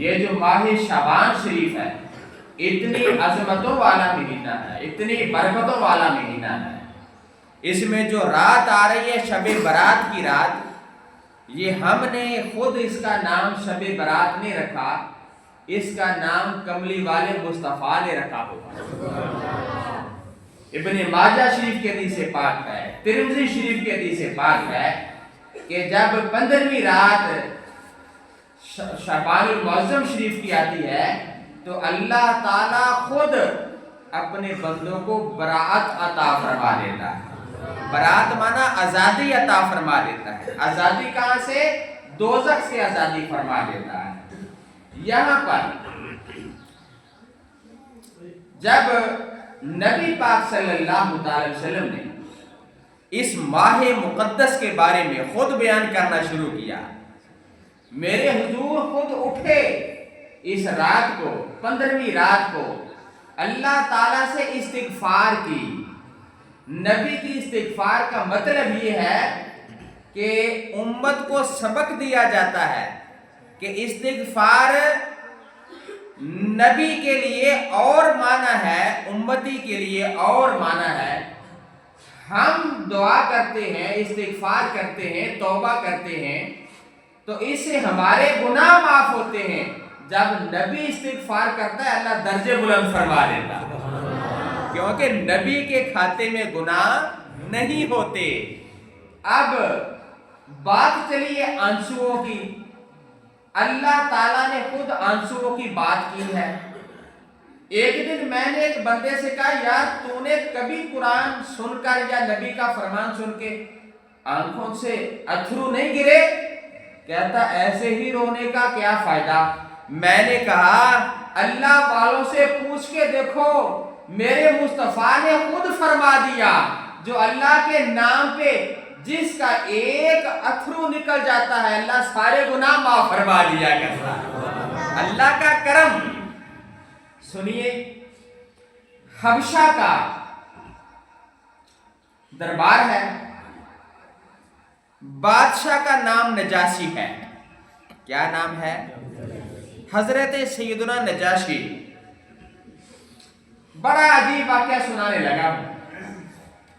یہ جو ماہ شعبان شریف ہے اتنی عظمتوں والا مہینہ ہے، اتنی برکتوں والا مہینہ ہے، اس میں جو رات آ رہی ہے شب برات کی رات، یہ ہم نے خود اس کا نام شب برات نہیں رکھا، اس کا نام کملی والے مصطفیٰ نے رکھا ہوگا۔ ابن ماجہ شریف کے حدیث پاک ہے، ترمذی شریف کے حدیث پاک ہے کہ جب 15ویں رات شعبان المعظم شریف کی آتی ہے تو اللہ تعالیٰ خود اپنے بندوں کو براءت عطا فرما دیتا ہے۔ براءت مانا آزادی عطا فرما دیتا ہے۔ آزادی کہاں سے؟ دوزخ سے آزادی فرما دیتا ہے۔ یہاں پر جب نبی پاک صلی اللہ علیہ وسلم نے اس ماہ مقدس کے بارے میں خود بیان کرنا شروع کیا، میرے حضور خود اٹھے اس رات کو، 15ویں رات کو، اللہ تعالیٰ سے استغفار کی۔ نبی کی استغفار کا مطلب یہ ہے کہ امت کو سبق دیا جاتا ہے کہ استغفار نبی کے لیے اور معنی ہے، امتی کے لیے اور معنی ہے۔ ہم دعا کرتے ہیں، استغفار کرتے ہیں، توبہ کرتے ہیں تو اس سے ہمارے گناہ معاف ہوتے ہیں۔ جب نبی استغفار کرتا ہے اللہ درجے بلند فرما دیتا ہے، کیونکہ نبی کے کھاتے میں گناہ نہیں ہوتے۔ اب بات چلیے آنسوؤں کی، اللہ تعالیٰ نے خود آنسوؤں کی بات کی ہے۔ ایک دن میں نے ایک بندے سے کہا یار تو نے کبھی قرآن سن کر یا نبی کا فرمان سن کے آنکھوں سے اتھرو نہیں گرے؟ کہتا ایسے ہی رونے کا کیا فائدہ؟ میں نے کہا اللہ والوں سے پوچھ کے دیکھو، میرے مصطفیٰ نے خود فرما دیا جو اللہ کے نام پہ جس کا ایک اتھرو نکل جاتا ہے اللہ سارے گناہ معاف فرما دیا کرتا ہے۔ اللہ کا کرم۔ سنیے، حبشہ کا دربار ہے، بادشاہ کا نام نجاشی ہے۔ کیا نام ہے؟ حضرت سیدنا نجاشی۔ بڑا عجیب واقعہ سنانے لگا ہوں۔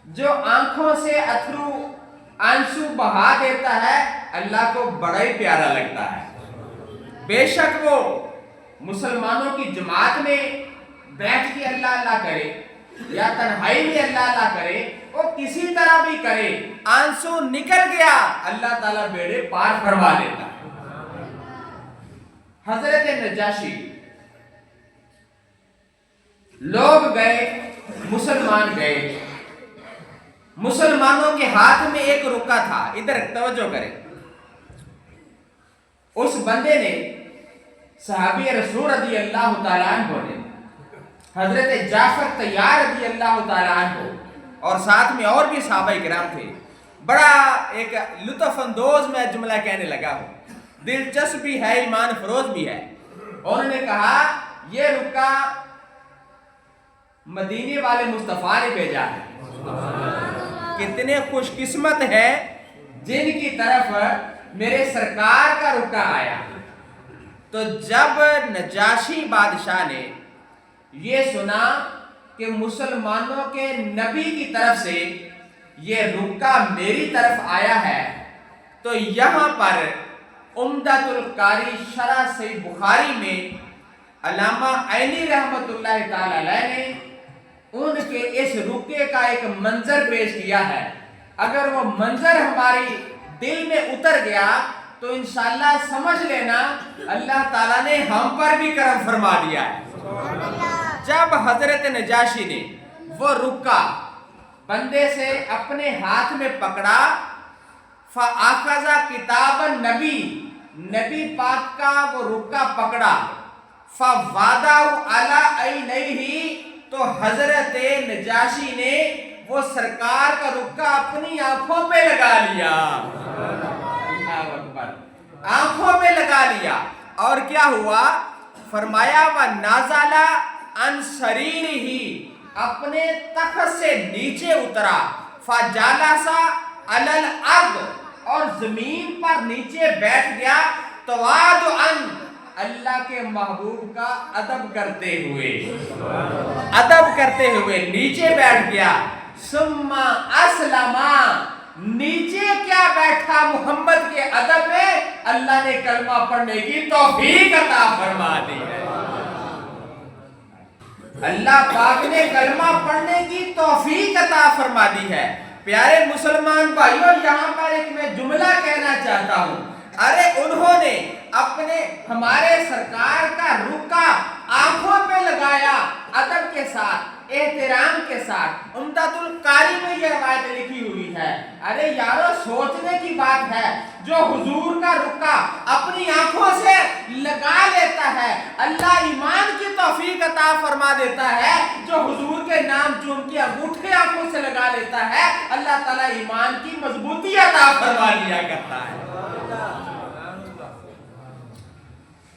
جو آنکھوں سے اتھرو آنسو بہا دیتا ہے اللہ کو بڑا ہی پیارا لگتا ہے۔ بے شک وہ مسلمانوں کی جماعت میں بیٹھ کے اللہ اللہ کرے یا تنہائی میں اللہ اللہ کرے، وہ کسی طرح بھی کرے، آنسو نکل گیا اللہ تعالیٰ بیڑے پار فرما دیتا ہے۔ حضرت نجاشی، لوگ گئے، مسلمان گئے، مسلمانوں کے ہاتھ میں ایک رکا تھا، ادھر توجہ کریں۔ اس بندے نے صحابی رسول رضی اللہ تعالیٰ عنہ نے، حضرت جعفر طیار رضی اللہ تعالیٰ عنہ اور ساتھ میں اور بھی صحابہ کرام تھے، بڑا ایک لطف اندوز میں جملہ کہنے لگا ہوں، دلچسپ بھی ہے، ایمان فروز بھی ہے۔ انہوں نے کہا یہ رکا مدینے والے مصطفیٰ نے بھیجا ہے۔ کتنے خوش قسمت ہیں جن کی طرف میرے سرکار کا رکا آیا۔ تو جب نجاشی بادشاہ نے یہ سنا کہ مسلمانوں کے نبی کی طرف سے یہ رکا میری طرف آیا ہے، تو یہاں پر عمدۃ القاری شرح صحیح بخاری میں علامہ عینی رحمت اللہ تعالی علیہ نے ان کے اس رکے کا ایک منظر پیش کیا ہے۔ اگر وہ منظر ہماری دل میں اتر گیا تو انشاءاللہ سمجھ لینا اللہ تعالیٰ نے ہم پر بھی کرم فرما دیا ہے۔ جب حضرت نجاشی نے وہ رکا بندے سے اپنے ہاتھ میں پکڑا، فَأَخَذَ کتاب النبی، نبی پاک کا وہ رکا پکڑا، فَوَضَعَهُ عَلَىٰ عَيْنَيْهِ، تو حضرت نجاشی نے وہ سرکار کا رکا اپنی آنکھوں پہ لگا لیا۔ آنکھوں پہ لگا لیا، اور کیا ہوا؟ فرمایا وَنَزَلَ عَنْ سَرِيرِهِ، اپنے تخت سے نیچے اترا، فَجَلَسَ عَلَى الْأَرْضِ، اور زمین پر نیچے بیٹھ گیا، تواضعاً، اللہ کے محبوب کا ادب کرتے ہوئے نیچے بیٹھ گیا. سما اسلما، نیچے کیا بیٹھا محمد کے ادب میں اللہ نے کلمہ پڑھنے کی توفیق عطا فرما دی ہے. اللہ پاک نے کلمہ پڑھنے کی توفیق عطا فرما دی ہے. پیارے مسلمان بھائیوں، یہاں پر ایک میں جملہ کہنا چاہتا ہوں. ارے انہوں نے اپنے ہمارے سرکار کا رکا آنکھوں پہ لگایا ادب کے ساتھ، احترام کے ساتھ. امداد القاری میں یہ روایت لکھی ہوئی ہے. ارے یارو، سوچنے کی بات ہے، جو حضور کا رکا اپنی آنکھوں سے لگا لیتا ہے اللہ ایمان کی توفیق عطا فرما دیتا ہے. جو حضور کے نام چوم کے انگوٹھے آنکھوں سے لگا لیتا ہے اللہ تعالیٰ ایمان کی مضبوطی عطا فرما دیا کرتا ہے.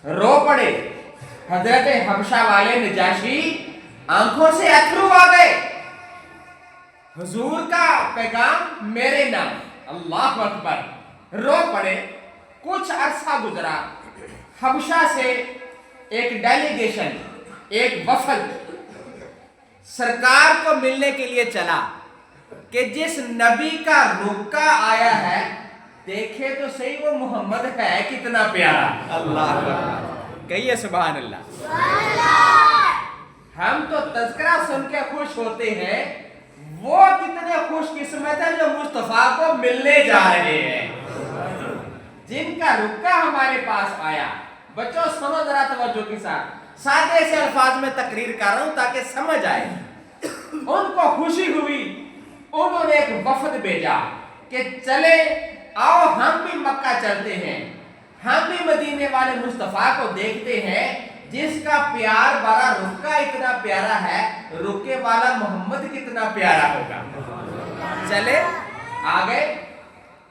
رو پڑے حضرت حبشہ والے نجاشی، آنکھوں سے اتھرو آ گئے. حضور کا پیغام میرے نام، اللہ اکبر. رو پڑے. کچھ عرصہ گزرا، حبشہ سے ایک ڈیلیگیشن، ایک وفد سرکار کو ملنے کے لیے چلا کہ جس نبی کا رکا آیا ہے دیکھے تو صحیح وہ محمد ہے کتنا پیارا. اللہ کہیے سبحان اللہ. ہم تو تذکرہ سن کے خوش ہوتے ہیں، وہ کتنے خوش قسمت ہیں جو مصطفیٰ کو ملنے جا رہے ہیں، جن کا رکا ہمارے پاس آیا. بچوں سنو ذرا توجہ کے ساتھ، سادے سے الفاظ میں تقریر کر رہا ہوں تاکہ سمجھ آئے. ان کو خوشی ہوئی، انہوں نے ایک وفد بھیجا کہ چلے آؤ ہم بھی مکہ چلتے ہیں، ہم بھی مدینے والے مصطفیٰ کو دیکھتے ہیں جس کا پیار والا رکا اتنا پیارا ہے، رکے والا محمد کتنا پیارا ہوگا. چلے آگے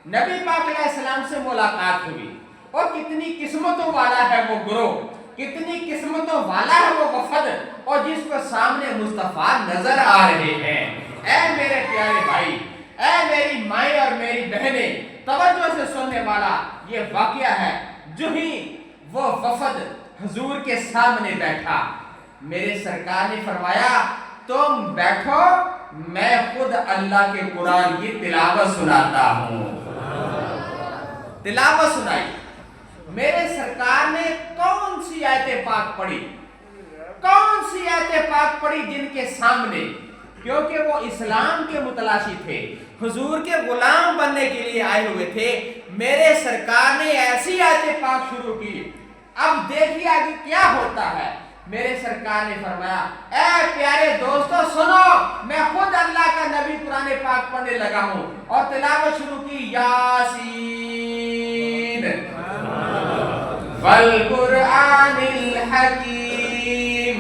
نبی پاک علیہ السلام سے ملاقات ہوئی. اور کتنی قسمتوں والا ہے وہ گروہ، کتنی قسمتوں والا ہے وہ وفد، اور جس کو سامنے مصطفیٰ نظر آ رہے ہیں. اے میرے پیارے بھائی، اے میری مائیں اور میری بہنیں، توجہ سے سننے والا یہ واقعہ ہے. جو ہی وہ وفد حضور کے سامنے بیٹھا، میرے سرکار نے فرمایا تم بیٹھو، میں خود اللہ کے قرآن کی تلاوت سناتا ہوں. تلاوت سنائی. میرے سرکار نے کون سی آیت پاک پڑھی، کون سی آیت پاک پڑھی جن کے سامنے، کیونکہ وہ اسلام کے متلاشی تھے، حضور کے غلام بننے کے لیے آئے ہوئے تھے. میرے سرکار نے ایسی آیت پاک شروع کی. اب دیکھیے آگے کیا ہوتا ہے. میرے سرکار نے فرمایا اے پیارے دوستو سنو، میں خود اللہ کا نبی قرآن پاک پڑھنے لگا ہوں، اور تلاوت شروع کی. یاسین والقرآن الحکیم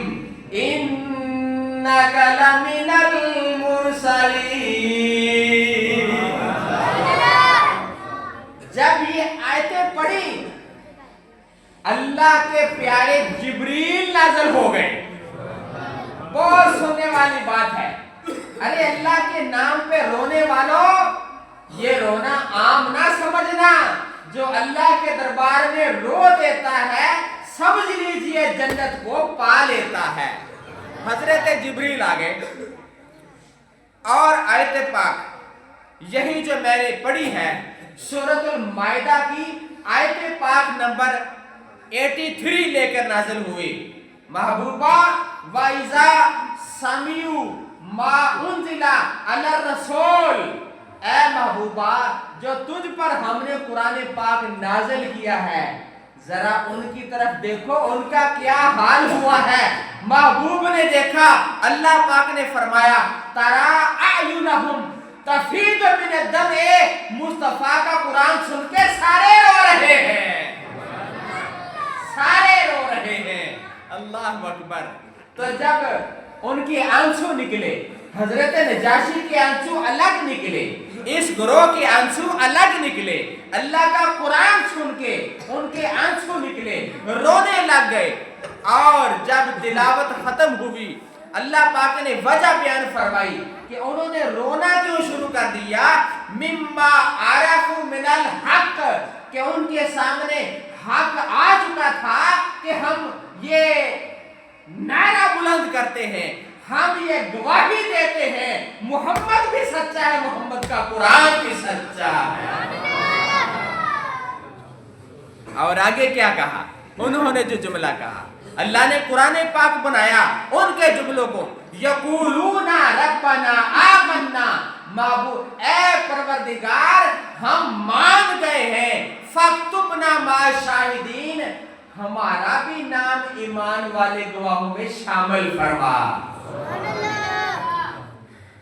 انک لمن المرسلین. جب یہ آیتیں پڑھی اللہ کے پیارے جبریل نازل ہو گئے. بہت سننے والی بات ہے. ارے اللہ کے نام پہ رونے والوں، یہ رونا عام نہ سمجھنا. جو اللہ کے دربار میں رو دیتا ہے سمجھ لیجئے جنت کو پا لیتا ہے. حضرت جبریل آگے اور آیت پاک یہی جو میں نے پڑھی ہے سورۃ المائدہ کی آیت پاک نمبر 83 لے کر نازل ہوئی. محبوبہ وَإِذَا سَمِعُوا مَا أُنزِلَ عَلَى الرَّسُولِ، اے محبوبہ جو تجھ پر ہم نے قرآن پاک نازل کیا ہے ذرا ان کی طرف دیکھو، ان کا کیا حال ہوا ہے. محبوب نے دیکھا، اللہ پاک نے فرمایا تَرَى أَعْيُنَهُمْ تَفِيضُ مِنَ الدَّمْعِ. مصطفیٰ کا قرآن سن کے سارے رو رہے ہیں، سارے رو رہے ہیں. اللہ اکبر. تو جب ان کے آنسو نکلے، حضرت نجاشی کے آنسو الگ نکلے، اس گروہ کے آنسو الگ نکلے. اللہ کا قرآن سن کے ان کے آنسو نکلے، رونے لگ گئے. اور جب تلاوت ختم ہوئی اللہ پاک نے وجہ بیان فرمائی کہ انہوں نے رونا کیوں شروع کر دیا. مما عرفوا من الحق، کہ ان کے سامنے حق آ چکا تھا کہ ہم کرتے ہیں, ہم یہ گواہی دیتے ہیں محمد بھی سچا ہے, محمد کا قرآن بھی سچا ہے. اور آگے کیا کہا انہوں نے, جو جملہ کہا اللہ نے قرآن پاک بنایا ان کے جملوں کو, یقولون ربنا آمنا, معبود اے پروردگار ہم مان گئے ہیں, فاکتبنا مع الشاہدین, ہمارا بھی نام ایمان والے گواہوں میں شامل فرما.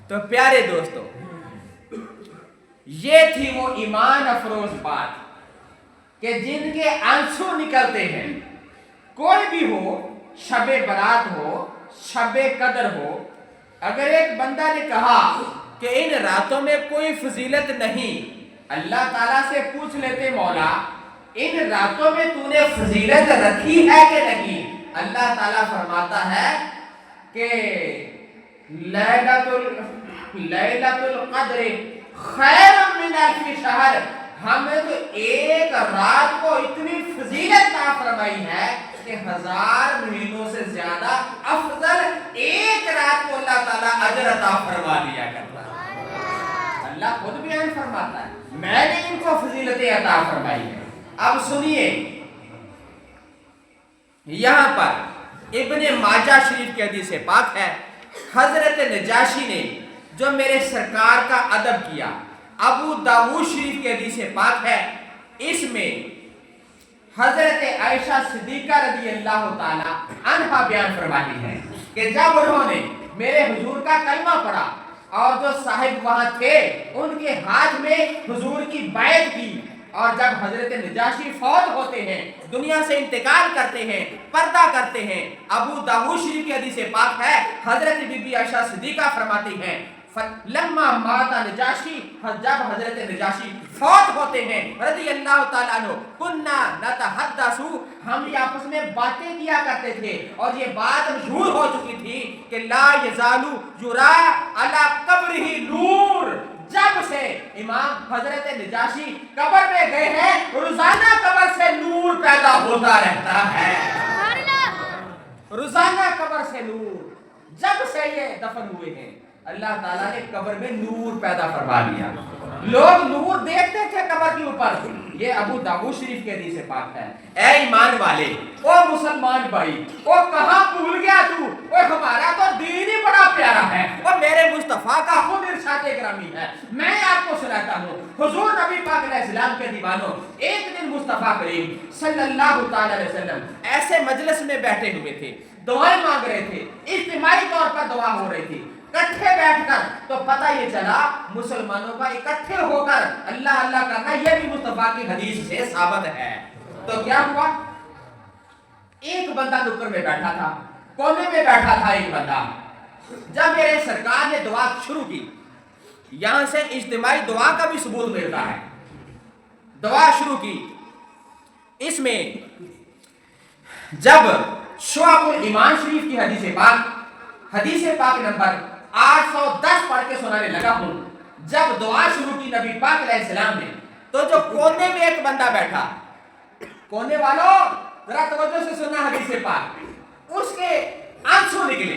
تو پیارے دوستو, یہ تھی وہ ایمان افروز بات کہ جن کے آنسو نکلتے ہیں. کوئی بھی ہو, شب برات ہو, شب قدر ہو, اگر ایک بندہ نے کہا کہ ان راتوں میں کوئی فضیلت نہیں, اللہ تعالیٰ سے پوچھ لیتے مولا ان راتوں میں تو نے فضیلت رکھی ہے کہ نہیں. اللہ تعالیٰ فرماتا ہے کہ لیلۃ القدر خیر من الف شہر, ہمیں تو ایک رات کو اتنی فضیلت عطا فرمائی ہے کہ 1000 مہینوں سے زیادہ افضل ایک رات کو اللہ تعالیٰ اجر عطا فرما دیا کرتا ہے. اللہ خود بیان فرماتا ہے میں نے ان کو فضیلتیں عطا فرمائی ہے. اب سنیے, یہاں پر ابن ماجہ شریف کی حدیث پاک ہے, حضرت نجاشی نے جو میرے سرکار کا ادب کیا, ابو داؤد شریف کی حدیث پاک ہے, اس میں حضرت عائشہ صدیقہ رضی اللہ تعالی عنہا بیان فرماتی ہے کہ جب انہوں نے میرے حضور کا کلمہ پڑھا اور جو صاحب وہاں تھے ان کے ہاتھ میں حضور کی بیعت کی, اور جب حضرت نجاشی فوت ہوتے ہیں, دنیا سے انتقال کرتے ہیں, پردہ کرتے ہیں, ابو داؤد شریف کی حدیث پاک ہے, حضرت بی بی عائشہ صدیقہ فرماتی ہیں لما مات نجاشی, جب حضرت نجاشی فوت ہوتے ہیں رضی اللہ تعالیٰ عنہ, کننا نتحدث, ہم یہ آپس میں باتیں کیا کرتے تھے, اور یہ بات مشہور ہو چکی تھی کہ لا یزال یرا علی قبرہ نور, جب سے امام حضرت نجاشی قبر میں گئے ہیں روزانہ قبر سے نور پیدا ہوتا رہتا ہے, روزانہ قبر سے نور. جب سے یہ دفن ہوئے ہیں اللہ تعالیٰ نے قبر میں نور پیدا فرما دیا, لوگ نور دیکھتے تھے قبر کے اوپر. یہ ابو داؤد شریف کی حدیث پاک ہے. اے ایمان والے, او مسلمان بھائی, او کہاں بھول گیا تو, او ہمارا تو دین ہی بڑا پیارا ہے, اور میرے مصطفیٰ کا خود ارشاد گرامی ہے. میں آپ کو سناتا ہوں, حضور نبی پاک علیہ السلام کے دیوانوں, ایک دن مصطفیٰ کریم صلی اللہ تعالی علیہ وسلم ایسے مجلس میں بیٹھے ہوئے تھے, دعائیں مانگ رہے تھے, اجتماعی طور پر دعا ہو رہی تھی. اکٹھے بیٹھ کر تو پتہ یہ چلا مسلمانوں کا اکٹھے ہو کر اللہ اللہ کرنا یہ بھی مصطفیٰ کی حدیث سے ثابت ہے. تو کیا ہوا, ایک بندہ نکر میں بیٹھا تھا, کونے میں بیٹھا تھا ایک بندہ. جب میرے سرکار نے دعا شروع کی, یہاں سے اجتماعی دعا کا بھی ثبوت ملتا ہے, دعا شروع کی, اس میں جب شعب الایمان شریف کی حدیث پاک نمبر 810 پڑھ کے سنانے لگا ہوں. جب دعا شروع کی نبی پاک علیہ السلام نے, تو جو کونے میں ایک بندہ بیٹھا, کونے والوں ذرا توجہ سے سننا حدیث پاک, اس کے آنسو نکلے.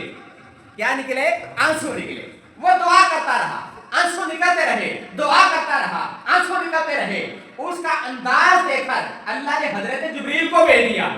کیا نکلے؟ آنسو نکلے. وہ دعا کرتا رہا, آنسو نکلتے رہے, دعا کرتا رہا, آنسو نکلتے رہے. اس کا انداز دیکھ کر اللہ نے حضرت جبریل کو بھیج دیا.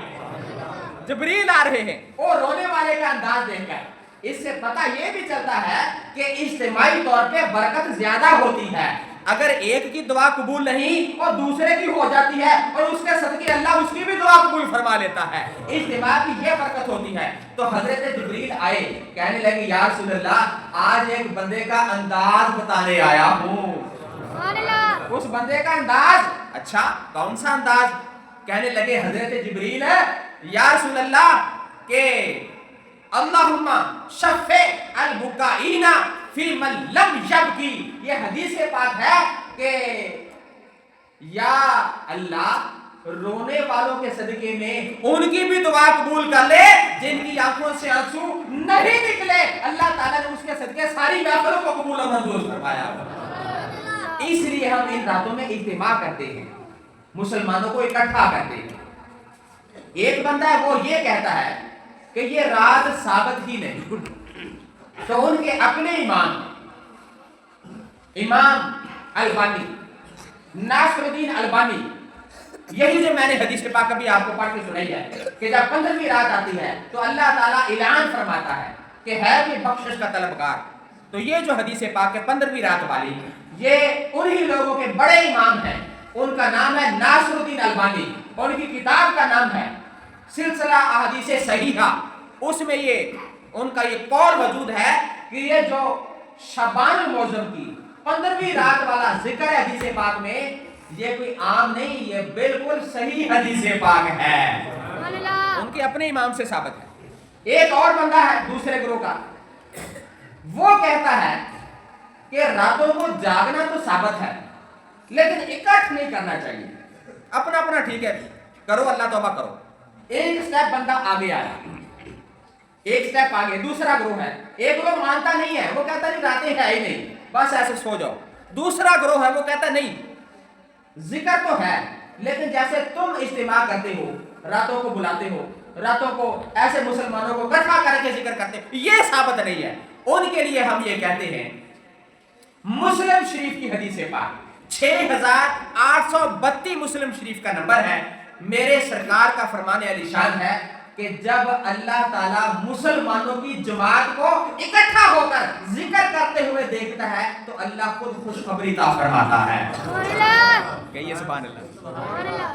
جبریل آ رہے ہیں, وہ رونے والے کا انداز دیکھ کر. اس سے پتہ یہ بھی چلتا ہے کہ اجتماعی طور پہ برکت زیادہ ہوتی ہے. اگر ایک کی دعا قبول نہیں اور دوسرے کی ہو جاتی ہے, اور اس کے صدقے اللہ اس کی بھی دعا قبول فرما لیتا ہے. اجتماع کی یہ برکت ہوتی ہے. تو حضرت جبریل آئے, کہنے لگے یا رسول اللہ, آج ایک بندے کا انداز بتانے آیا ہوں. اس بندے کا انداز, اچھا کون سا انداز؟ کہنے لگے حضرت جبریل ہے یا رسول اللہ کہ اللہم شفع البکائین فی من لم یبکی. یہ حدیث پاک ہے کہ یا اللہ رونے والوں کے صدقے میں ان کی بھی دعا قبول کر لے جن کی آنکھوں سے آنسو نہیں نکلے. اللہ تعالیٰ نے اس کے صدقے ساری محفلوں کو قبول اور منظور فرمایا. اس لیے ہم ان راتوں میں اجتماع کرتے ہیں, مسلمانوں کو اکٹھا کرتے ہیں. ایک بندہ ہے وہ یہ کہتا ہے کہ یہ رات ثابت ہی نہیں، تو ان کے اپنے امام البانی، ناصر الدین البانی، یہی جو میں نے حدیث پاک ابھی آپ کو پڑھ کے سنائی ہے کہ جب 15ویں رات آتی ہے تو اللہ تعالیٰ اعلان فرماتا ہے کہ ہے بھی بخشش کا طلبگار. تو یہ جو حدیث پاک ہے 15ویں رات والی، یہ انہی لوگوں کے بڑے امام ہیں. ان کا نام ہے ناصر الدین البانی، اور ان کی کتاب کا نام ہے سلسلہ احادیث صحیحہ. اس میں یہ ان کا یہ قول موجود ہے کہ یہ جو شعبان المعظم کی 15ویں رات والا ذکر ہے حدیث پاک میں، یہ کوئی عام نہیں، یہ بالکل صحیح حدیث پاک ہے، ان کے اپنے امام سے ثابت ہے. ایک اور بندہ ہے دوسرے گروہ کا، وہ کہتا ہے کہ راتوں کو جاگنا تو ثابت ہے لیکن اکٹھ نہیں کرنا چاہیے، اپنا اپنا ٹھیک ہے کرو، اللہ توبہ کرو. ایک سٹیپ بندہ آگے آیا، ایک سٹیپ آگے. دوسرا گروہ ہے، ایک گروہ مانتا نہیں ہے، وہ کہتا نہیں راتیں ہے ہی نہیں، بس ایسے سو جاؤ. دوسرا گروہ ہے وہ کہتا نہیں ذکر تو ہے لیکن جیسے تم اجتماع کرتے ہو، راتوں کو بلاتے ہو، راتوں کو ایسے مسلمانوں کو اکٹھا کر کے ذکر کرتے ہو، یہ ثابت نہیں ہے. ان کے لیے ہم یہ کہتے ہیں مسلم شریف کی حدیث پاک 6832 مسلم شریف کا نمبر ہے. میرے سرکار کا فرمان علی شان ہے کہ جب اللہ تعالیٰ مسلمانوں کی جماعت کو اکٹھا ہو کر ذکر کرتے ہوئے دیکھتا ہے تو اللہ خود خوشخبری عطا فرماتا ہے. کہیے سبحان اللہ.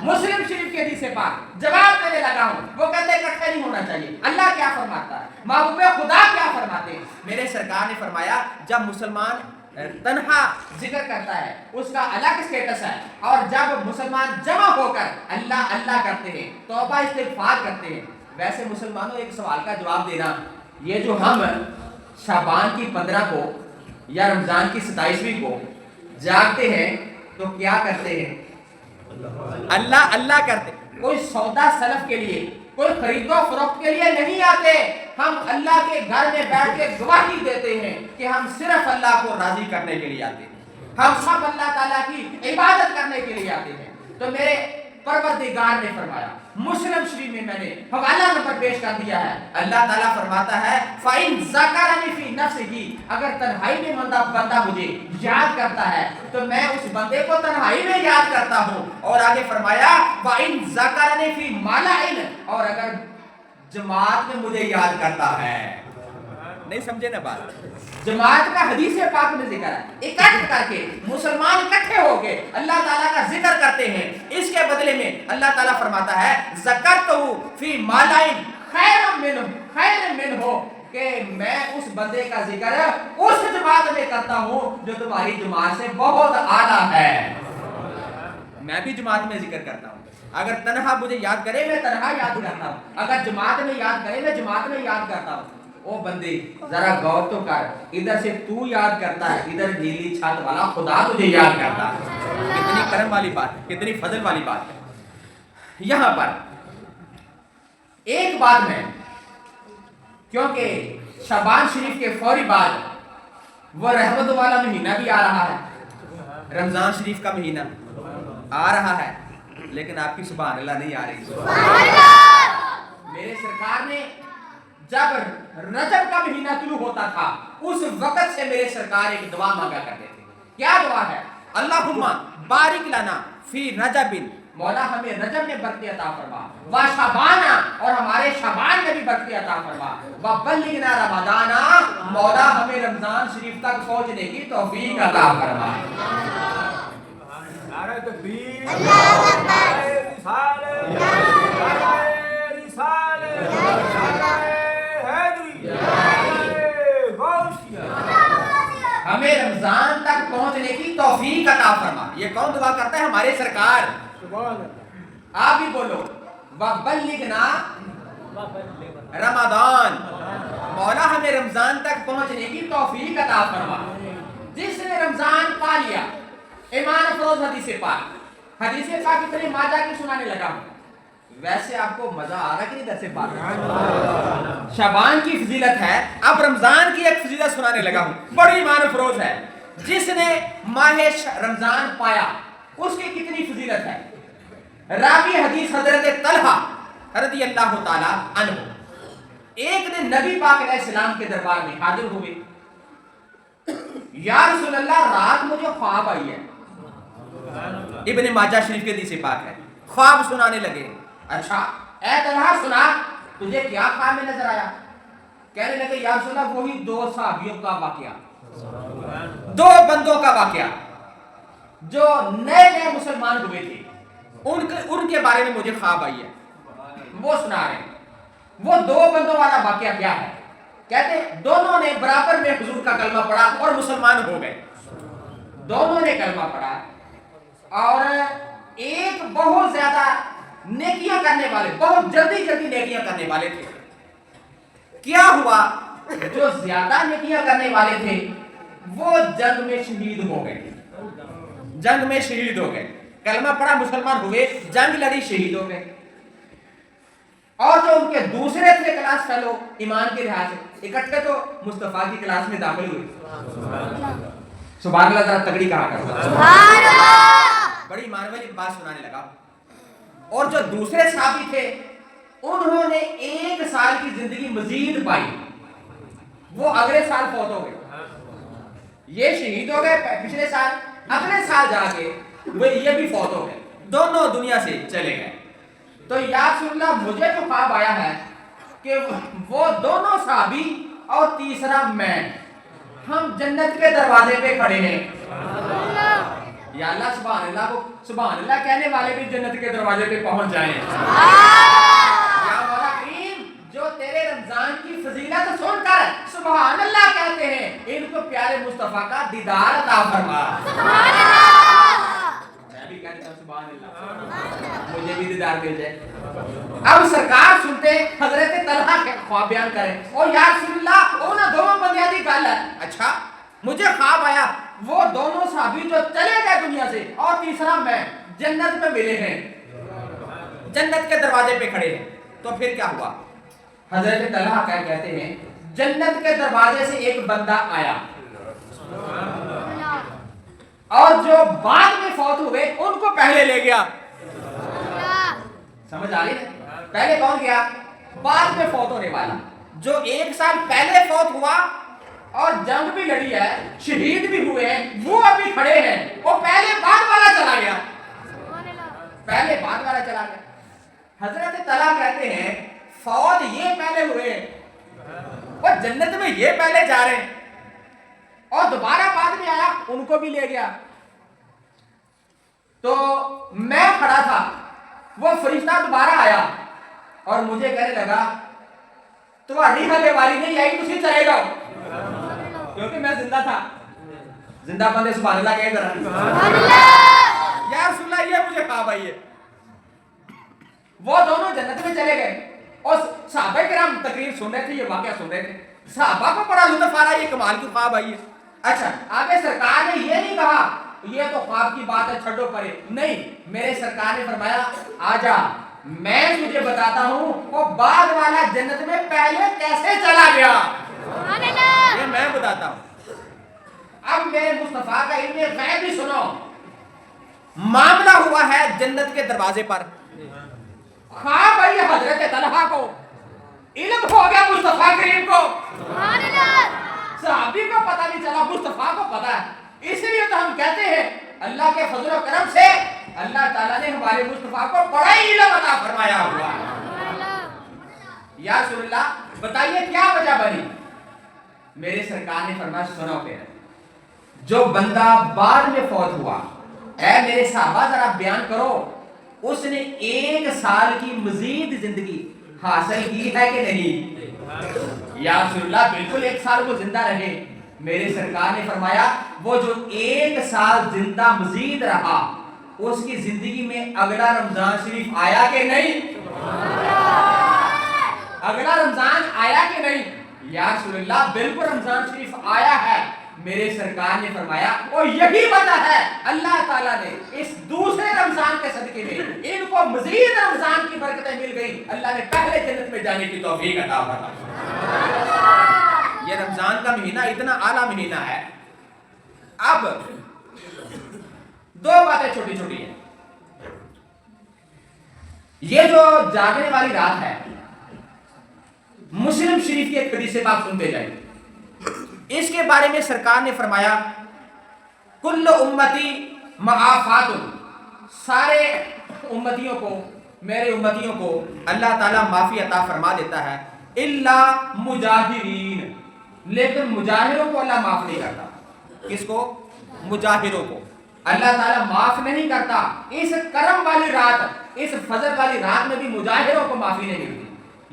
مسلم شریف کی حدیث پاک جواب دینے لگا ہوں، وہ کہتے ہیں اکٹھے نہیں ہونا چاہیے. اللہ کیا فرماتا ہے، محبوب خدا کیا فرماتے ہیں؟ میرے سرکار نے فرمایا جب مسلمان تنہا ذکر کرتا ہے اس کا الگ اسٹیٹس ہے، اور جب مسلمان جمع ہو کر اللہ اللہ کرتے ہیں، توبہ استغفار کرتے ہیں. ویسے مسلمانوں ایک سوال کا جواب دینا، یہ جو ہم شعبان کی 15 کو یا رمضان کی 27ویں کو جاگتے ہیں تو کیا کرتے ہیں؟ اللہ اللہ کرتے. کوئی سودا سلف کے لیے، کوئی خرید و فروخت کے لیے نہیں آتے. ہم اللہ کے گھر میں بیٹھ کے گواہی دیتے ہیں کہ ہم صرف اللہ کو راضی کرنے کے لیے آتے ہیں، ہم سب اللہ تعالیٰ کی عبادت کرنے کے لیے آتے ہیں. تو میرے پروردگار نے فرمایا، مسلم شریف میں نے حوالہ نمبر پیش کر دیا ہے، اللہ تعالیٰ فرماتا ہے فَإِن ذَكَرَنِي فِي نَفْسِهِ، اگر تنہائی میں بندہ مجھے یاد کرتا ہے تو میں اس بندے کو تنہائی میں یاد کرتا ہوں. اور آگے فرمایا وَإِن ذَكَرَنِي فِي مَلَئٍ، اور اگر جماعت میں مجھے یاد کرتا ہے. نہیں سمجھے نا بات؟ جماعت کا حدیث پاک میں ذکر ہے، اکٹھ کر کے مسلمان اکٹھے ہو کے اللہ تعالیٰ کا ذکر کرتے ہیں. اس کے بدلے میں اللہ تعالیٰ فرماتا ہے ذکرتہ فی مالئن خیر منہ، کہ میں اس بندے کا ذکر اس جماعت میں کرتا ہوں جو تمہاری جماعت سے بہت اعلیٰ ہے. میں بھی جماعت میں ذکر کرتا ہوں، اگر تنہا مجھے یاد کرے میں تنہا یاد کرتا ہوں، اگر جماعت میں یاد کرے میں جماعت میں یاد کرتا ہوں. او بندے ذرا غور تو کر، ادھر سے تو یاد کرتا ہے، ادھر نیلی چھت والا خدا تجھے یاد کرتا ہے. کتنی کرم والی بات ہے، کتنی فضل والی بات ہے. یہاں پر ایک بات میں، کیونکہ شعبان شریف کے فوری بعد وہ رحمت والا مہینہ بھی آ رہا ہے، رمضان شریف کا مہینہ آ رہا ہے، لیکن آپ کی سبحان اللہ نہیں آ رہی. میرے سرکار نے جب رجب کا مہینہ شروع ہوتا تھا اس وقت سے میرے سرکار ایک دعا مانگا کرتے تھے. کیا دعا ہے؟ اللہم بارک لنا فی رجب، مولا ہمیں رجب میں برکت عطا فرما، و شعبان، اور ہمارے شعبان میں بھی برکت عطا فرما، و بلغنا رمضان، مولا ہمیں رمضان شریف تک پہنچنے کی توفیق عطا فرما. نعرہ تکبیر، اللہ اکبر، ہمیں رمضان تک پہنچنے کی توفیق عطا فرما. یہ کون دعا کرتا ہے؟ ہمارے سرکار. آپ بھی بولو وَبَلِّغْنَا رمضان، مولا ہمیں رمضان تک پہنچنے کی توفیق عطا فرما. جس نے رمضان پا لیا، ایمان افروز حدیث پاک اتنے ماجہ کی سنانے لگا ہوں. ویسے آپ کو مزہ آ رہا کہ نہیں؟ در سے بات شعبان کی فضیلت ہے، اب رمضان کی ایک فضیلت سنانے لگا ہوں، بڑی ایمان افروز ہے. جس نے ماہ رمضان پایا اس کی کتنی فضیلت ہے. راوی حدیث حضرت طلحہ رضی اللہ تعالی عنہ، ایک دن نبی پاک علیہ السلام کے دربار میں حاضر ہوئے. یا رسول اللہ رات مجھے خواب آئی ہے. ابن ماجہ شریف کے حدیث پاک ہے. خواب سنانے لگے. اچھا اے طلحہ سنا تجھے کیا خواب میں نظر آیا؟ کہنے لگے یا رسول اللہ وہی 2 صحابیوں کا واقعہ, 2 بندوں کا واقعہ جو نئے نئے مسلمان ہوئے تھے, ان کے بارے میں مجھے خواب آئی ہے. وہ سنا رہے ہیں. وہ 2 بندوں والا واقعہ کیا ہے؟ کہتے دونوں نے برابر میں حضور کا کلمہ پڑھا اور مسلمان ہو گئے. دونوں نے کلمہ پڑھا اور ایک بہت زیادہ نیکیاں کرنے والے, بہت جلدی نیکیاں کرنے والے تھے. کیا ہوا, جو زیادہ نیکیاں کرنے والے تھے وہ جنگ میں شہید ہو گئے. جنگ میں شہید ہو گئے. کلمہ پڑھا, مسلمان ہوئے, جنگ لڑی, شہید ہو گئے. اور جو ان کے دوسرے تھے کلاس فیلو ایمان کے لحاظ سے اکٹھے تو مصطفیٰ کی کلاس میں داخل ہوئے. سبحان اللہ, ذرا تگڑی کہا کرو سبحان اللہ. بڑی ایمان والی بات سنانے لگا. اور جو دوسرے صحابی تھے انہوں نے 1 سال کی زندگی مزید پائی. وہ اگلے سال فوت ہو گئے. یہ شہید ہو گئے پچھلے سال, اگلے سال جا کے وہ یہ بھی فوت ہو گئے. دونوں دنیا سے چلے گئے. تو یا رسول اللہ مجھے جو خواب آیا ہے کہ وہ دونوں صحابی اور تیسرا میں, ہم جنت کے دروازے پہ کھڑے ہیں. یا اللہ سبحان اللہ کو سبحان اللہ کہنے والے بھی جنت کے دروازے پہ پہنچ جائیں. یا مولا کریم جو تیرے رمضان کی فضیلت سن کر سبحان اللہ کہتے ہیں ان کو پیارے مصطفیٰ کا دیدار عطا فرما. میں بھی کہتا ہوں سبحان اللہ, مجھے بھی دیدار مل جائے. اب سرکار سنتے حضرت طلحہ کے خواب بیان کریں. اور یا رسول اللہ اونا دونوں بندیاں دی گل ہے. اچھا مجھے خواب آیا وہ دونوں صحابی جو چلے گئے دنیا سے اور تیسرا میں جنت میں ملے ہیں, جنت کے دروازے پہ کھڑے ہیں. تو پھر کیا ہوا؟ حضرت طلحہ کہتے ہیں جنت کے دروازے سے ایک بندہ آیا اور جو بعد میں فوت ہوئے ان کو پہلے لے گیا. سمجھ آ رہی ہے؟ پہلے کون گیا؟ بعد میں فوت ہونے والا. جو 1 سال پہلے فوت ہوا اور جنگ بھی لڑی ہے, شہید بھی ہوئے ہیں, وہ ابھی کھڑے ہیں. وہ پہلے بعد والا چلا گیا. پہلے بعد والا چلا گیا. حضرت طلحہ کہتے ہیں فوت یہ پہلے ہوئے اور جنت میں یہ پہلے جا رہے ہیں, اور دوبارہ بعد میں آیا ان کو بھی لے گیا. تو میں کھڑا تھا, وہ فرشتہ دوبارہ آیا اور مجھے کہنے لگا تمہاری ہلے والی نہیں آئی, تسی چلے جاؤ. کیونکہ میں زندہ تھا. زندہ بندے سبحان اللہ کہے ذرا سبحان اللہ. یا رسول اللہ یہ مجھے خواب آئی ہے. وہ دونوں جنت میں چلے گئے اور صحابہ کرام تقریر سن رہے تھے, یہ واقعہ سن رہے تھے. صحابہ کو بڑا لطف آ رہا ہے, یہ کمال کی خواب آئی ہے. اچھا آگے سرکار نے یہ نہیں کہا یہ تو خواب کی بات ہے چھڈو پرے, نہیں, میرے سرکار نے فرمایا آجا میں تجھے بتاتا ہوں وہ بعد والا جنت میں پہلے کیسے چلا گیا, یہ میں بتاتا ہوں. اب میرے مصطفیٰ کا علم غیب بھی سنو. معاملہ ہوا ہے جنت کے دروازے پر. خواب آئی حضرت طلحہ کو, علم ہو گیا مصطفیٰ کریم کو, صحابی کو پتہ نہیں چلا, مصطفیٰ کو پتہ ہے. اس لیے تو ہم کہتے ہیں اللہ کے فضل و کرم سے اللہ تعالیٰ نے ہمارے مصطفیٰ کو بڑا ہی علم عطا فرمایا ہوا ہے. یا رسول اللہ بتائیے کیا وجہ بنی؟ میرے سرکار نے فرمایا سنو پھر, جو بندہ بعد میں فوت ہوا, اے میرے صحابہ ذرا بیان کرو, اس نے 1 سال کی مزید زندگی حاصل کی ہے کہ نہیں؟ یا رسول اللہ بالکل 1 سال وہ زندہ رہے. میرے سرکار نے فرمایا وہ جو 1 سال زندہ مزید رہا اس کی زندگی میں اگلا رمضان شریف آیا کہ نہیں؟ اگلا رمضان آیا کہ نہیں؟ یا رسول اللہ بالکل رمضان شریف آیا ہے. میرے سرکار نے فرمایا اور یہی وجہ ہے اللہ تعالیٰ نے اس دوسرے رمضان کے صدقے میں ان کو مزید رمضان کی برکتیں مل گئی. اللہ نے پہلے جنت میں جانے کی توفیق عطا فرمائی. یہ رمضان کا مہینہ اتنا اعلیٰ مہینہ ہے. اب 2 باتیں چھوٹی چھوٹی ہیں. یہ جو جاگنے والی رات ہے مسلم تشریف کی ایک حدیث پاک سنتے جائیں. اس کے بارے میں سرکار نے فرمایا کل امتی معافات، سارے امتیوں کو، میرے امتیوں کو اللہ تعالیٰ معافی عطا فرما دیتا ہے، الا مجاہرین، لیکن مجاہروں کو اللہ معاف نہیں کرتا. کس کو؟ مجاہروں کو اللہ تعالیٰ معاف نہیں کرتا. اس کرم والی رات، اس فضل والی رات میں بھی مجاہروں کو معافی نہیں ملتی.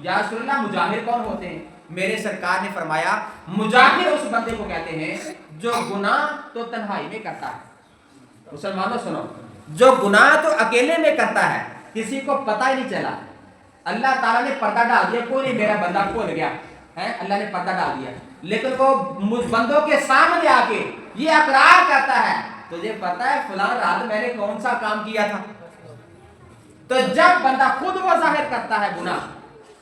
یا رسول اللہ مجاہر کون ہوتے ہیں؟ میرے سرکار نے فرمایا مجاہر اس بندے کو کہتے ہیں جو گناہ تو تنہائی میں کرتا ہے. مسلمانوں سنو، جو گناہ تو اکیلے میں کرتا ہے، کسی کو پتہ ہی نہیں چلا. اللہ تعالیٰ نے پردہ ڈال دیا، کوئی نہیں میرا بندہ کھول گیا ہے، اللہ نے پردہ ڈال دیا، لیکن وہ بندوں کے سامنے آ کے یہ اقرار کرتا ہے تجھے پتہ ہے فلاں رات میں نے کون سا کام کیا تھا. تو جب بندہ خود وہ ظاہر کرتا ہے گناہ،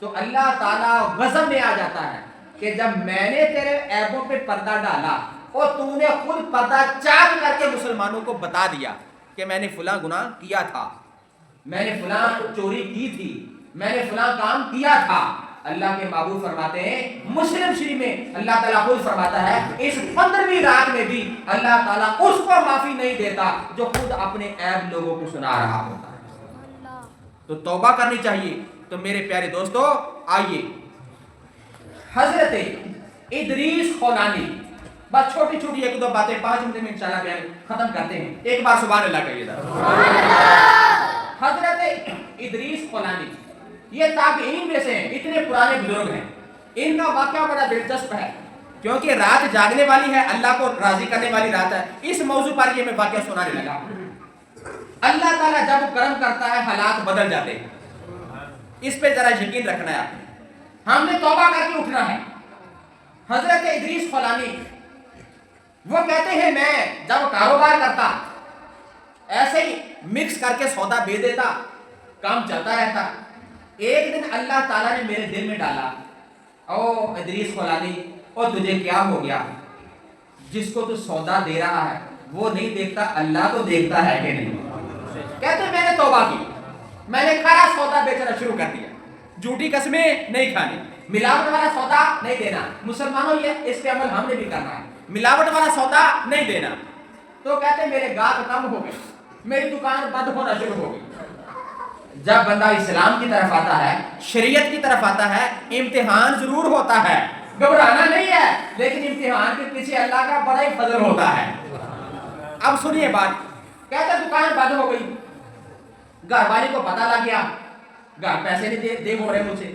تو اللہ تعالیٰ غضب میں آ جاتا ہے کہ جب میں نے تیرے عیبوں پہ پردہ ڈالا اور تو نے خود پردہ چاک کر کے مسلمانوں کو بتا دیا کہ میں نے فلاں گناہ کیا تھا، میں نے فلاں چوری کی تھی، میں نے فلاں کام کیا تھا. اللہ کے محبوب فرماتے ہیں مسلم شریف میں اللہ تعالیٰ خود فرماتا ہے اس 15ویں رات میں بھی اللہ تعالیٰ اس کو معافی نہیں دیتا جو خود اپنے عیب لوگوں کو سنا رہا ہوتا ہے. تو توبہ کرنی چاہیے. تو میرے پیارے دوستو آئیے حضرت ادریس خولانی، بس چھوٹی چھوٹی ایک دو باتیں 5 منٹ میں انشاءاللہ بیان ختم کرتے ہیں. ایک بار سبحان اللہ کہیے ذرا. حضرت ادریس خولانی یہ تابعین میں سے ہیں، اتنے پرانے بزرگ ہیں. ان کا واقعہ بڑا دلچسپ ہے کیونکہ رات جاگنے والی ہے، اللہ کو راضی کرنے والی رات ہے. اس موضوع پر یہ میں واقعہ سنانے لگا. اللہ تعالیٰ جب کرم کرتا ہے حالات بدل جاتے ہیں، اس پہ ذرا یقین رکھنا ہے. ہم نے توبہ کر کے اٹھنا ہے. حضرت ادریس خولانی وہ کہتے ہیں میں جب کاروبار کرتا ایسے ہی مکس کر کے سودا بیچ دیتا، کام چلتا رہتا. ایک دن اللہ تعالیٰ نے میرے دل میں ڈالا او ادریس خولانی، اور تجھے کیا ہو گیا؟ جس کو تو سودا دے رہا ہے وہ نہیں دیکھتا، اللہ تو دیکھتا ہے کہ نہیں؟ کہتے میں نے توبہ کی، میں نے کھڑا سودا بیچنا شروع کر دیا، جھوٹی قسمیں نہیں کھانی، ملاوٹ والا سودا نہیں دینا. مسلمانوں یہ اس پہ عمل ہم نے بھی کرنا ہے، ملاوٹ والا سودا نہیں دینا. تو کہتے میرے گاہک کم ہو گئے، میری دکان بند ہونا شروع ہو گئی. جب بندہ اسلام کی طرف آتا ہے، شریعت کی طرف آتا ہے، امتحان ضرور ہوتا ہے، گھبرانا نہیں ہے، لیکن امتحان کے پیچھے اللہ کا بڑا ہی فضل ہوتا ہے. اب سنیے بات. کہتے دکان بند ہو گئی، گھر والی کو پتہ لگ گیا، گھر پیسے نہیں دے ہو رہے مجھ سے.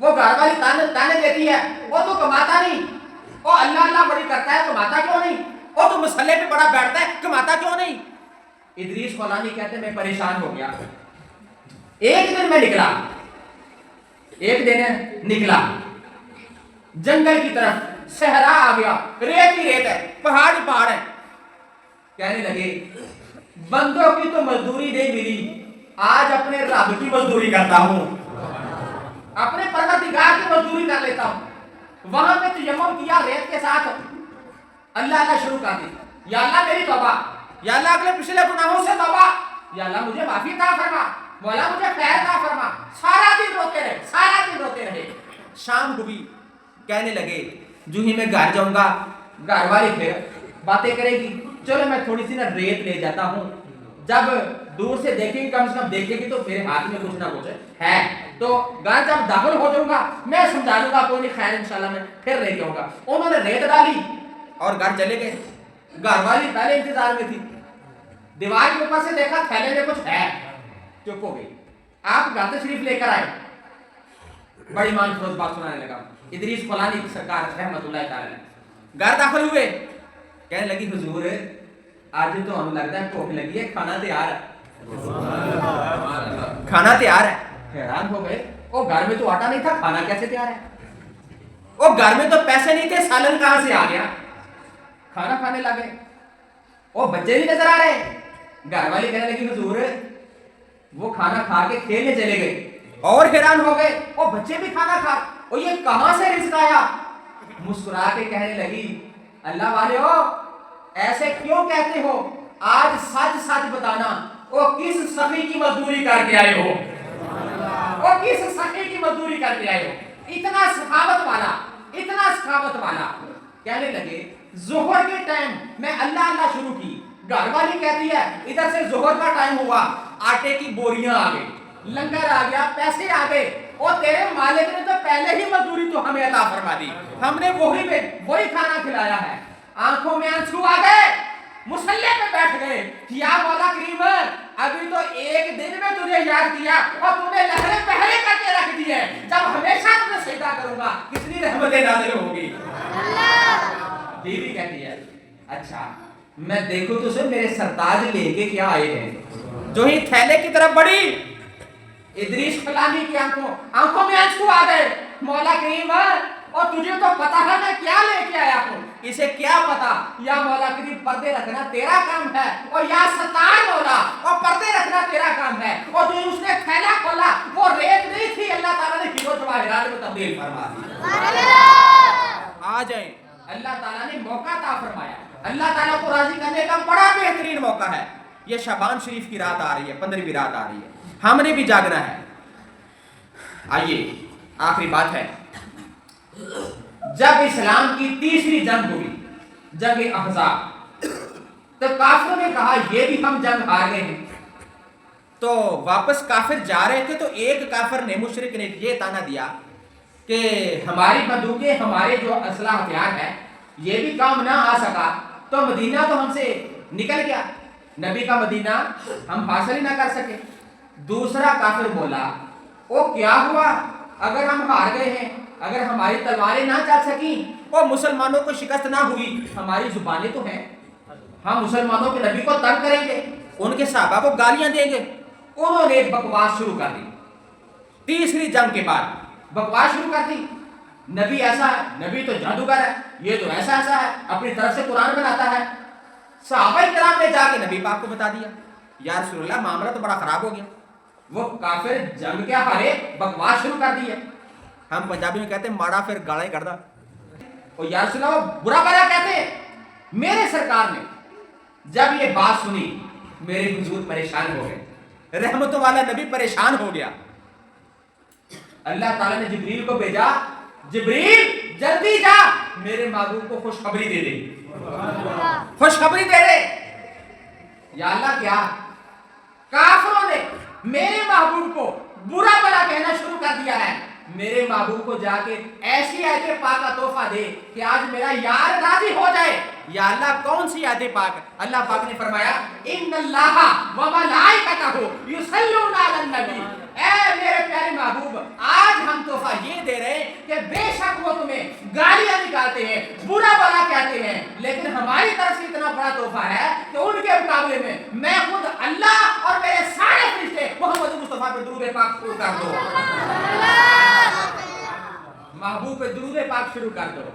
وہ گھر والی تانے دیتی ہے وہ تو کماتا نہیں، وہ اللہ اللہ بڑی کرتا ہے کماتا کیوں نہیں، وہ تو مسئلے پہ بڑا بیٹھتا ہے کماتا کیوں نہیں. ادریس خولانی کہتے میں پریشان ہو گیا. ایک دن میں نکلا جنگل کی طرف، صحرا آ گیا، ریت ہی ریت ہے، پہاڑ ہی پہاڑ ہے. کہنے لگے بندوں کی تو مزدوری نہیں ملی، آج اپنے رب کی مزدوری کرتا ہوں، اپنے پروردگار کی مزدوری کر لیتا ہوں. وہاں پہ تیمم کیا ریت کے ساتھ، اللہ شروع کر دی. یا اللہ میری توبہ، یا اللہ اگلے پچھلے گناہوں سے توبہ، یا اللہ مجھے معافی عطا فرما، مولا مجھے خیر عطا فرما. سارا دن روتے رہے. شام ڈوبی. کہنے لگے جو ہی میں گھر جاؤں گا، گھر والی پھر باتیں کرے گی، چلو میں تھوڑی سی نا ریت لے جاتا ہوں، جب دور سے دیکھے گی کم سے کم دیکھے گی تو میرے ہاتھ میں کچھ نہ کچھ ہے، تو گھر جب داخل ہو جاؤں گا میں سمجھا دوں گا کوئی نہیں، خیر انشاءاللہ میں پھر لے کے آؤں گا. انہوں نے ریت ڈالی اور گھر چلے گئے. گھر والی پہلے انتظار میں تھی، دیوار کے اوپر سے دیکھا تھیلے میں کچھ ہے، چپ ہو گئی. آپ گھر تشریف لے کر آئے، بڑی مان فروز بات سنانے لگا. ادریس خولانی کی سرکار رحمت اللہ تعالی گھر داخل ہوئے. کہنے لگی حضور آج تو ہمیں لگتا ہے بھوک لگی ہے، کھانا تیار ہے. کھانا تیار ہے. حیران ہو گئے، وہ گھر میں تو آٹا نہیں تھا، کھانا کیسے تیار ہے؟ وہ گھر میں تو پیسے نہیں تھے، سالن کہاں سے آ گیا؟ کھانا کھانے لگے. وہ بچے بھی نظر آ رہے. گھر والی کہنے لگی حضور وہ کھانا کھا کے کھیلنے چلے گئے. اور حیران ہو گئے، وہ بچے بھی کھانا کھا، اور یہ کہاں سے رزق آیا؟ مسکرا کے کہنے لگی اللہ والے ہو ایسے کیوں کہتے ہو؟ آج سچ سچ بتانا، وہ کس سخی کی مزدوری کر کے آئے ہو؟ وہ کس سخی کی مزدوری کر کے آئے ہو؟ اتنا سخاوت والا، اتنا سخاوت والا. کہنے لگے ظہر کے ٹائم میں اللہ اللہ شروع کی. گھر والی کہتی ہے ادھر سے ظہر کا ٹائم ہوا, آٹے کی بوریاں آ گئی, لنگر آ گیا, پیسے آ گئے, اور تیرے مالک نے تو پہلے ہی مزدوری تو ہمیں عطا فرما دی, ہم نے وہی کھانا کھلایا ہے. آنکھوں میں آنسو آ گئے, مصلی پہ بیٹھ گئے. یا مولا کریم ابھی تو ایک دن میں تجھے یاد کیا اور تو نے لہریں پہلے کر کے رکھ دی ہے, جب ہمیشہ تجھے سجدہ کروں گا کتنی رحمتیں نازل ہوگی. بیوی کہتی ہے اچھا میں دیکھوں تو سے میرے سرتاج لے کے کیا آئے ہیں. جو ہی تھیلے کی طرف بڑھی, ادریس فلانی کی آنکھوں میں آنسو آ گئے. مولا کریم اور تجھے تو پتا ہے میں کیا لے کے آیا ہوں, اسے کیا پتا. یا مولا کریم پردے رکھنا تیرا کام ہے, اور یا ستار مولا اور پردے رکھنا تیرا کام ہے. اور جو اس نے تھیلا کھولا وہ ریت نہیں تھی, اللہ تعالیٰ نے ہیرو جواہرات میں تبدیل فرما دی. آ جائیں, اللہ تعالیٰ نے موقع عطا فرمایا. اللہ تعالیٰ کو راضی کرنے کا بڑا بہترین موقع ہے. یہ شعبان شریف کی رات آ رہی ہے, 15ویں رات آ رہی ہے, ہم نے بھی جاگنا ہے. آئیے آخری بات ہے, جب اسلام کی تیسری جنگ ہوئی, جنگ احزاب, تو کافروں نے کہا یہ بھی ہم جنگ ہار گئے ہیں. تو واپس کافر جا رہے تھے تو ایک کافر نے, مشرک نے یہ تانا دیا کہ ہماری بندوقیں, ہمارے جو اسلحہ ہتھیار ہے یہ بھی کام نہ آ سکا تو مدینہ تو ہم سے نکل گیا, نبی کا مدینہ ہم حاصل ہی نہ کر سکے. دوسرا کافر بولا او کیا ہوا اگر ہم ہار گئے ہیں, اگر ہماری تلواریں نہ چل سکیں اور مسلمانوں کو شکست نہ ہوئی, ہماری زبانیں تو ہیں, ہم مسلمانوں کے نبی کو تنگ کریں گے, ان کے صحابہ کو گالیاں دیں گے. انہوں نے بکواس شروع کر دی. تیسری جنگ کے بعد بکواس شروع کر دی, نبی ایسا ہے, نبی تو جادوگر ہے, یہ تو ایسا ہے, اپنی طرف سے قرآن بناتا ہے. صحابہ کرام نے جا کے نبی پاک کو بتا دیا, یا رسول اللہ معاملہ تو بڑا خراب ہو گیا. وہ کافر جنگ کیا ہارے, بکواس شروع کر دی ہے. ہم پنجابی میں کہتے ہیں ماڑا پھر گالا ہی کردا. اور یا رسول اللہ وہ برا بھلا کہتے ہیں. میرے سرکار نے جب یہ بات سنی میرے حضور پریشان ہو گئے, رحمتوں والا نبی پریشان ہو گیا. اللہ تعالیٰ نے جبریل کو بھیجا, جبریل جلدی جا میرے محبوب کو خوشخبری دے دے, خوشخبری دے دے. یا اللہ کیا, کافروں نے میرے محبوب کو برا بھلا کہنا شروع کر دیا ہے. میرے محبوب کو جا کے ایسی آیت پاک کا تحفہ دے کہ آج میرا یار راضی ہو جائے. یا اللہ کون سی آیت پاک؟ اللہ پاک نے فرمایا ان اللہ و ملائکتہ یصلون علی النبی. اے میرے پیارے محبوب آج ہم تحفہ یہ دے رہے ہیں کہ بے شک وہ تمہیں گالیاں نکالتے ہیں, برا بھلا کہتے ہیں, لیکن ہماری طرف سے اتنا بڑا تحفہ ہے کہ ان کے مقابلے میں خود اللہ اور میرے سارے فرشتے محمد مصطفیٰ پہ درود پاک شروع کر دو. محبوب پہ درود پاک شروع کر دو.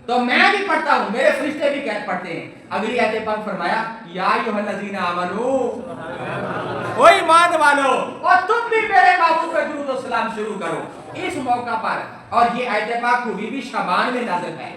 تو میں بھی پڑھتا ہوں, میرے فرشتے بھی پڑھتے ہیں. اگلی آیت پاک فرمایا یا ایھا الذین آمنو, او ایمان والو, اور تم بھی میرے محبوب پہ درود و سلام شروع کرو. اس موقع پر, اور یہ آیت پاک ہوئی بھی شعبان میں نازل ہے.